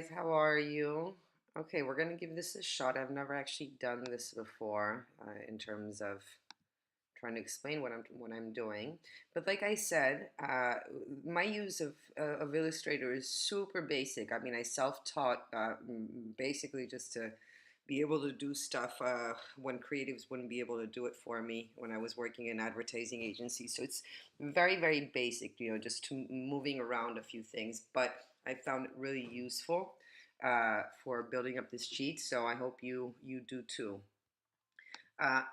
Guys, how are you? Okay, we're gonna give this a shot. I've never actually done this before in terms of trying to explain what I'm doing. But like I said, my use of Illustrator is super basic. I mean, I self-taught basically just to be able to do stuff when creatives wouldn't be able to do it for me when I was working in advertising agencies. So it's very, very basic, just to moving around a few things. But I found it really useful for building up this sheet. So I hope you do too.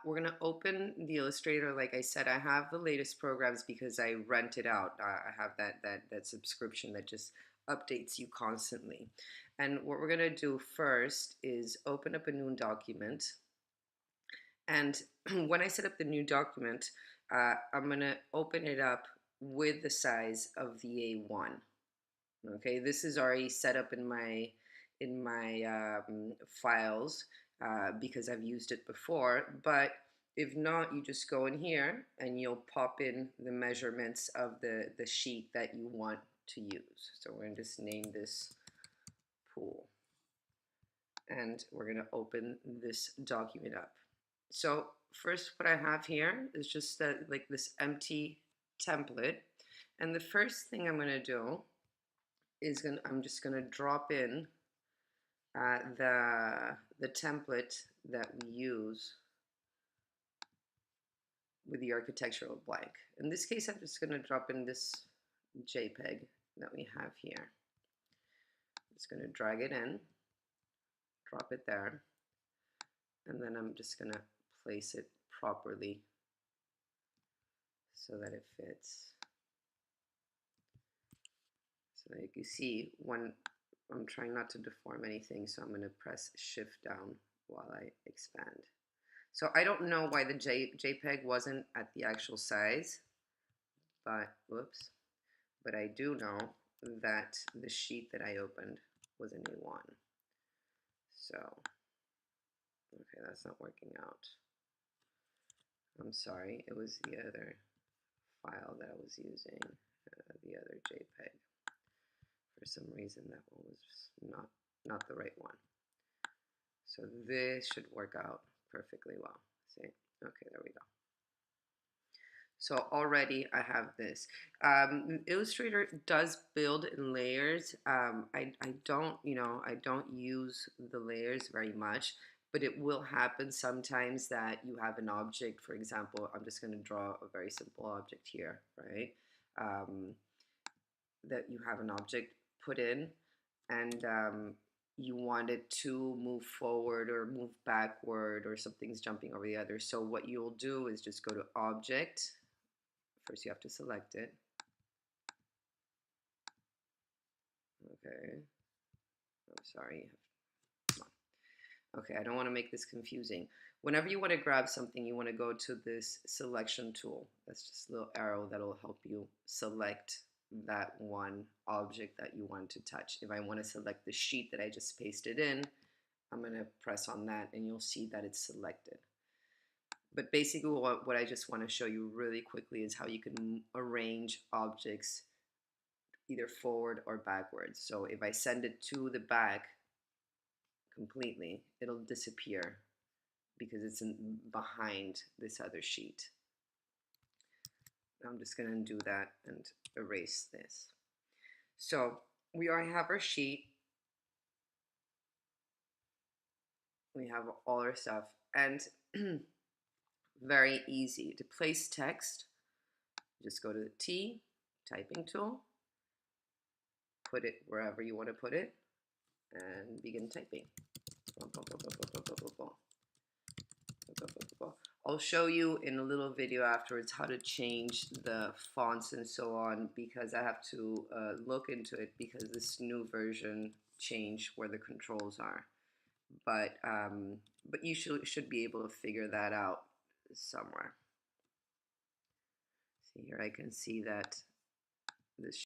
We're going to open the Illustrator. Like I said, I have the latest programs because I rent it out. I have that subscription that just updates you constantly. And what we're going to do first is open up a new document. And when I set up the new document, I'm going to open it up with the size of the A1. Okay, this is already set up in my files because I've used it before. But if not, you just go in here and you'll pop in the measurements of the sheet that you want to use. So we're going to just name this pool. And we're going to open this document up. So first, what I have here is just like this empty template. And the first thing I'm going to do is I'm just going to drop in the template that we use with the architectural blank. In this case, I'm just going to drop in this JPEG that we have here. I'm just going to drag it in, drop it there, and then I'm just going to place it properly so that it fits. So like you see, when I'm trying not to deform anything, so I'm going to press Shift down while I expand. So I don't know why the JPEG wasn't at the actual size, but whoops. But I do know that the sheet that I opened was an A1. So, okay, that's not working out. I'm sorry, it was the other file that I was using, the other JPEG. For some reason, that one was not the right one. So this should work out perfectly well. See? Okay, there we go. So already I have this. Illustrator does build in layers. I don't, I don't use the layers very much, but it will happen sometimes that you have an object. For example, I'm just going to draw a very simple object here, right? That you have an object put in, and you want it to move forward or move backward, or something's jumping over the other. So what you'll do is just go to Object. First, you have to select it. Okay. I'm sorry. Come on. Okay, I don't want to make this confusing. Whenever you want to grab something, you want to go to this selection tool. That's just a little arrow that'll help you select that one object that you want to touch. If I want to select the sheet that I just pasted in, I'm going to press on that and you'll see that it's selected. But basically what I just want to show you really quickly is how you can arrange objects either forward or backwards. So if I send it to the back completely, it'll disappear because it's behind this other sheet. I'm just going to do that and erase this. So we already have our sheet. We have all our stuff, and very easy to place text. Just go to the T, typing tool, put it wherever you want to put it, and begin typing. I'll show you in a little video afterwards how to change the fonts and so on, because I have to look into it because this new version changed where the controls are. But you should be able to figure that out somewhere. See here, I can see that this